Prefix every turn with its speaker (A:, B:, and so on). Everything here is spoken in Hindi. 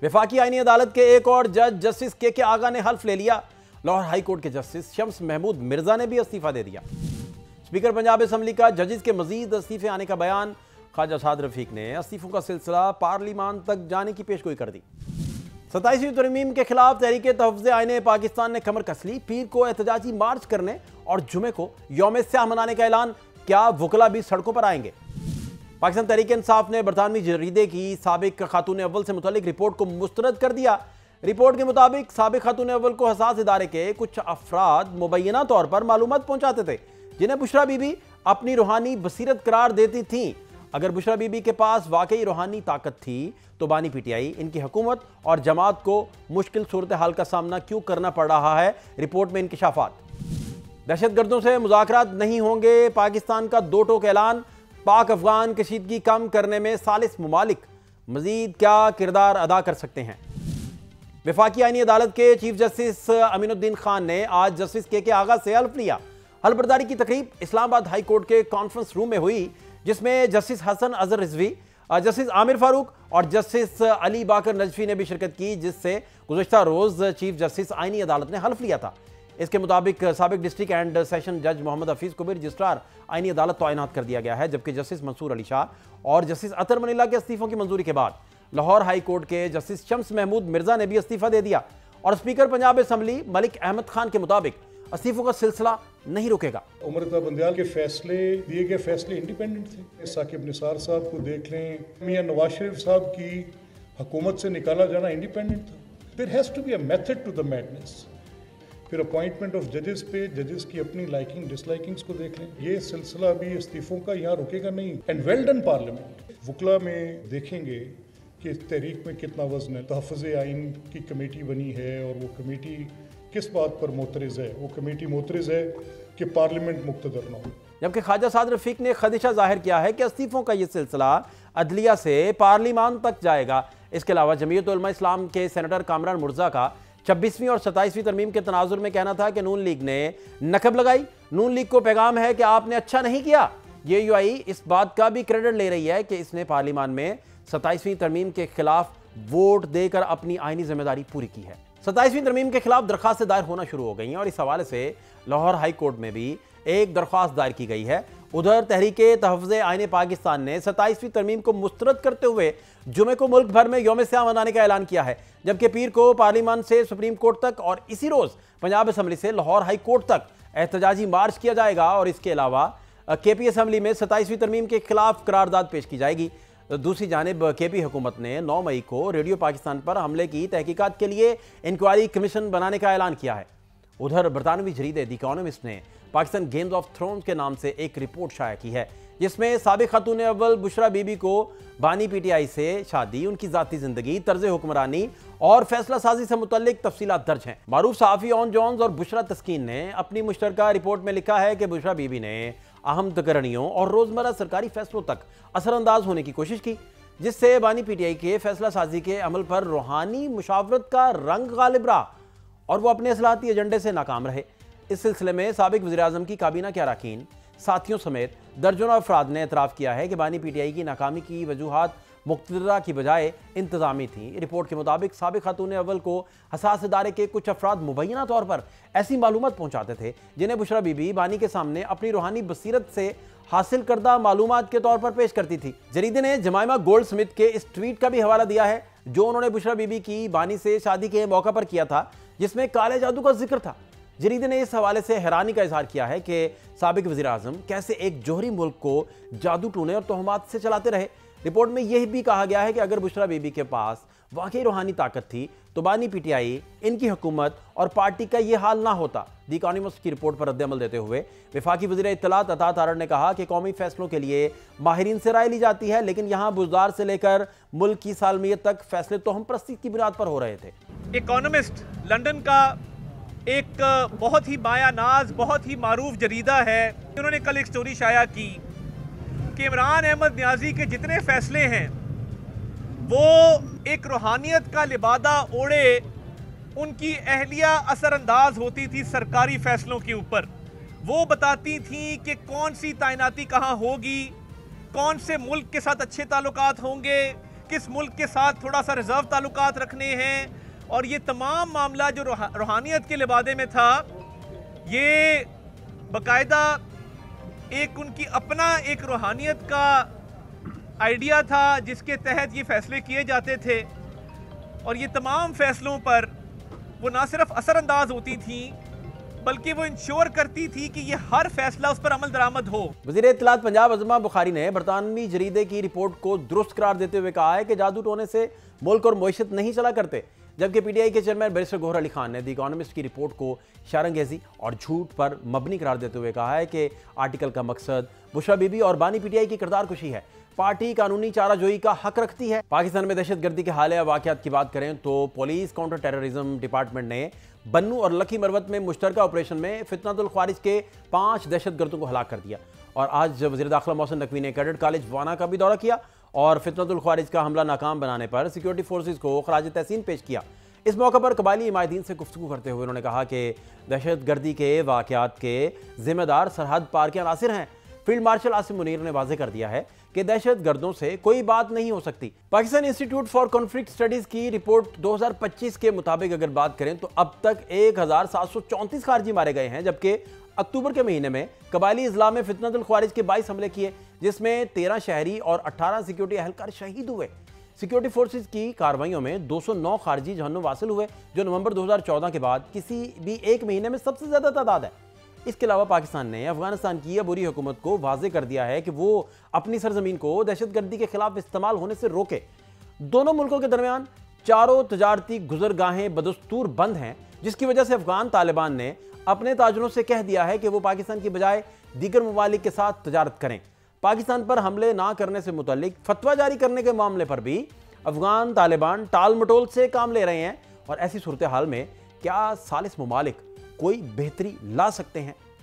A: वफाकी आईनी अदालत के एक और जज जस्टिस के आगा ने हल्फ ले लिया। लाहौर हाई कोर्ट के जस्टिस शम्स महमूद मिर्जा ने भी इस्तीफा दे दिया। स्पीकर पंजाब असम्बली का जजेस के मजीद इस्तीफे आने का बयान। ख्वाजा साद रफीक ने इस्तीफों का सिलसिला पार्लिमान तक जाने की पेशगोई कर दी। 27वीं तरमीम के खिलाफ तहरीक तहफ़्फ़ुज़ आईन पाकिस्तान ने कमर कस ली। पीर को एहतजाजी मार्च करने और जुमे को यौम स्याह मनाने का ऐलान। क्या वकला भी सड़कों पर आएंगे? पाकिस्तान तहरीक इंसाफ ने बरतानवी जरीदे की साबिक खातून अव्वल से मुतल्लिक रिपोर्ट को मुस्तरद कर दिया। रिपोर्ट के मुताबिक साबिक खातून अव्वल को हसास इदारे के कुछ अफराद मुबैना तौर पर मालूमात पहुंचाते थे जिन्हें बुशरा बीबी अपनी रूहानी बसीरत करार देती थीं। अगर बुशरा बीबी के पास वाकई रूहानी ताकत थी तो बानी पीटीआई इनकी हुकूमत और जमात को मुश्किल सूरत हाल का सामना क्यों करना पड़ रहा है? रिपोर्ट में इंकिशाफात। दहशतगर्दों से मुज़ाकरात नहीं होंगे, पाकिस्तान का दो टोक ऐलान। पाक अफगान कशीदगी कम करने में सालिस मुमालिक मजीद क्या किरदार अदा कर सकते हैं? वफाकी आईनी अदालत के चीफ जस्टिस अमीनुद्दीन खान ने आज जस्टिस के आगा से हल्फ लिया। हल्फ बर्दारी की तकरीब इस्लामाबाद हाई कोर्ट के कॉन्फ्रेंस रूम में हुई, जिसमें जस्टिस हसन अजहर रिजवी, जस्टिस आमिर फारूक और जस्टिस अली बाकर नजफी ने भी शिरकत की, जिससे गुज़श्ता रोज चीफ जस्टिस आईनी अदालत ने हल्फ लिया था। इसके मुताबिक साबिक डिस्ट्रिक्ट एंड सेशन जज मोहम्मद हफीज को भी रजिस्ट्रार आईनी अदालत तैनात कर दिया गया है, जबकि जस्टिस मंसूर अली शाह और जस्टिस अतर मनीला के इस्तीफों की मंजूरी के बाद लाहौर हाई कोर्ट के जस्टिस शम्स महमूद मिर्जा ने भी इस्तीफा दे दिया। और स्पीकर पंजाब असम्बली मलिक अहमद खान के मुताबिक इस्तीफों का सिलसिला नहीं रुकेगा।
B: उमर अता बंदियाल के फैसले, दिए गए फैसले इंडिपेंडेंट थे। साकिब निसार साहब को देख लें, मियां नवाज शरीफ साहब की हुकूमत से निकाला जाना इंडिपेंडेंट था। There has to be a method to the madness. फिर अपॉइंटमेंट ऑफ जजेस पे जजेस की अपनी लाइकिंग डिसलाइकिंग्स को देख लें। ये सिलसिला भी इस्तीफों का यहाँ रुकेगा नहीं। And well done parliament. वकला में देखेंगे कि इस तहरीक में कितना वजन है। तहफ़्फ़ुज़ आइन की कमेटी बनी है और वो कमेटी किस बात पर मोतरज़ है? वो कमेटी मोतरज़ है कि पार्लियामेंट मुक़्तदर न हो।
A: जबकि ख्वाजा साद रफीक ने खदशा जाहिर किया है कि इस्तीफों का ये सिलसिला अदलिया से पार्लिमान तक जाएगा। इसके अलावा जमीयत उलमा इस्लाम के सेनेटर कामरान मुर्जा का 26वीं और 27वीं तरमीम के तनाजुर में कहना था कि नून लीग ने नकब लगाई। नून लीग को पैगाम है कि आपने अच्छा नहीं किया। ये यूआई इस बात का भी क्रेडिट ले रही है कि इसने पार्लिमान में 27वीं तरमीम के खिलाफ वोट देकर अपनी आईनी जिम्मेदारी पूरी की है। 27वीं तरमीम के खिलाफ दरख्वास्तें दायर होना शुरू हो गई हैं और इस हवाले से लाहौर हाई कोर्ट में भी एक दरख्वास्त दायर की गई है। उधर तहरीके तहफ़्फ़ुज़ आईन पाकिस्तान ने 27वीं तरमीम को मुस्तरद करते हुए जुमे को मुल्क भर में यौम स्याह मनाने का ऐलान किया है, जबकि पीर को पार्लिमान से सुप्रीम कोर्ट तक और इसी रोज पंजाब असम्बली से लाहौर हाई कोर्ट तक एहतजाजी मार्च किया जाएगा। और इसके अलावा केपी असम्बली में 27वीं तरमीम के खिलाफ करारदाद पेश की जाएगी। दूसरी जानिब केपी हुकूमत ने 9 मई को रेडियो पाकिस्तान पर हमले की तहकीकात के लिए इंक्वायरी कमीशन बनाने का ऐलान किया है। उधर बरतानवी जरीदे द इकोनॉमिस्ट ने पाकिस्तान गेम्स ऑफ थ्रोन्स के नाम से एक रिपोर्ट शाया की है, जिसमें साबिक खातून अव्वल बुशरा बीबी को बानी पीटीआई से शादी, उनकी जाती जिंदगी, तर्ज हुक्मरानी और फैसला साजी से मुतल्लिक तफसीलात दर्ज हैं। मारूफ सहाफ़ी ऑन जोन्स और बुशरा तस्कीन ने अपनी मुश्तरका रिपोर्ट में लिखा है कि बुशरा बीबी ने अहम तकरणियों और रोजमर्रा सरकारी फैसलों तक असरअंदाज होने की कोशिश की, जिससे बानी पीटीआई के फैसला साजी के अमल पर रूहानी मुशावरत का रंग गालिब रहा और वो अपने असलाहती एजेंडे से नाकाम रहे। इस सिलसिले में साबिक वज़ीर-ए-आज़म की काबीना के अरकान, साथियों समेत दर्जनों अफराद ने एतराफ़ किया है कि बानी पीटीआई की नाकामी की वजूहात मुक़्तदरा की बजाय इंतज़ामी थी। रिपोर्ट के मुताबिक साबिक खातून अव्वल को हसास इदारे के कुछ अफराद मुबैना तौर पर ऐसी मालूमात पहुँचाते थे जिन्हें बुशरा बीबी बानी के सामने अपनी रूहानी बसीरत से हासिल करदा मालूमात के तौर पर पेश करती थी। जरीदे ने जमाइमा गोल्ड स्मिथ के इस ट्वीट का भी हवाला दिया है जो उन्होंने बुशरा बीबी की बानी से शादी के मौका पर किया था, जिसमें काले जादू का जिक्र था। जरीदे ने इस हवाले से हैरानी का इजहार किया है कि साबिक वज़ीर-ए-आज़म कैसे एक जोहरी मुल्क को जादू टूने और तोहमात से चलाते रहे। रिपोर्ट में यह भी कहा गया है कि अगर बुशरा बीबी के पास वाकई रूहानी ताकत थी तो बानी पीटीआई, इनकी हुकूमत और पार्टी का यह हाल ना होता। द इकोनॉमिस्ट की रिपोर्ट पर रद्द-ए-अमल देते हुए वफाकी वज़ीर इत्तलात अता तारड़ ने कहा कि कौमी फैसलों के लिए माहिरीन से राय ली जाती है, लेकिन यहाँ बुज़दार से लेकर मुल्क की सालमियत तक फैसले तोहम परस्ती की बुनियाद पर हो रहे थे।
C: इकोनॉमिस्ट लंदन का एक बहुत ही मायानाज, बहुत ही मारूफ जरीदा है। उन्होंने कल एक स्टोरी शाया की कि इमरान अहमद न्याजी के जितने फैसले हैं वो एक रूहानियत का लिबादा ओढ़े उनकी अहलिया असरअंदाज होती थी सरकारी फैसलों के ऊपर। वो बताती थी कि कौन सी तैनाती कहाँ होगी, कौन से मुल्क के साथ अच्छे ताल्लुकात होंगे, किस मुल्क के साथ थोड़ा सा रिजर्व ताल्लुकात रखने हैं, और ये तमाम मामला जो रूहानियत के लिबादे में था, ये बाकायदा एक उनकी अपना एक रूहानियत का आइडिया था जिसके तहत ये फैसले किए जाते थे। और ये तमाम फैसलों पर वो ना सिर्फ असरअंदाज होती थी बल्कि वो इंश्योर करती थी कि ये हर फैसला उस पर अमल दरामद हो।
A: वज़ीर इत्तलात पंजाब अज़मा बुखारी ने बरतानवी जरीदे की रिपोर्ट को दुरुस्त करार देते हुए कहा है कि जादू टोने से मुल्क और मईशत नहीं चला करते, जबकि PTI के चेयरमैन बैरिस्टर गौहर अली खान ने द इकोनॉमिस्ट की रिपोर्ट को शारंगेजी और झूठ पर मबनी करार देते हुए कहा है कि आर्टिकल का मकसद बुशरा बीबी और बानी PTI की किरदार कुशी है। पार्टी कानूनी चाराजोई का हक रखती है। पाकिस्तान में दहशतगर्दी के हालिया वाक़यात की बात करें तो पुलिस काउंटर टेररिज्म डिपार्टमेंट ने बन्नू और लखी मरवत में मुश्तरका ऑपरेशन में फितनतुल ख्वारिज के 5 दहशतगर्दों को हलाक कर दिया। और आज वज़ीर दाखिला मोहसिन नकवी ने कैडेट कॉलेज वाना का भी दौरा किया और फितनतुल ख्वारिज का हमला नाकाम बनाने पर सिक्योरिटी फोर्सेज को खराज तहसीन पेश किया। इस मौके पर कबायली इमायदीन से गुफ्तगू करते हुए उन्होंने कहा कि दहशतगर्दी के वाक़यात के जिम्मेदार सरहद पार के अनासिर हैं। फील्ड मार्शल आसिम मुनीर ने वाज़ेह कर दिया है कि दहशतगर्दों से कोई बात नहीं हो सकती। Pakistan institute for conflict studies की रिपोर्ट 2025 के मुताबिक अगर बात करें तो अब तक 1734 खारजी मारे गए हैं, जबकि अक्टूबर के महीने में कबायली इजला में फितनतुल ख्वारिज के 22 हमले किए, जिसमें 13 शहरी और 18 सिक्योरिटी अहलकार शहीद हुए। सिक्योरिटी फोर्सेज की कार्रवाइयों में 209 खारजी जहन्नुम वासिल हुए, जो नवंबर 2014 के बाद किसी भी एक महीने में सबसे ज्यादा तादाद है। इसके अलावा पाकिस्तान ने अफगानिस्तान की अबूरी हुकूमत को वाज़ेह कर दिया है कि वो अपनी सरजमीन को दहशतगर्दी के खिलाफ इस्तेमाल होने से रोके। दोनों मुल्कों के दरमियान चारों तजारती गुजरगाहें बदस्तूर बंद हैं, जिसकी वजह से अफगान तालिबान ने अपने ताजरों से कह दिया है कि वो पाकिस्तान की बजाय दीगर ममालिक के साथ तजारत करें। पाकिस्तान पर हमले ना करने से मुतल्लिक फतवा जारी करने के मामले पर भी अफगान तालिबान टाल मटोल से काम ले रहे हैं। और ऐसी सूरत हाल में क्या सालिस ममालिक कोई बेहतरी ला सकते हैं?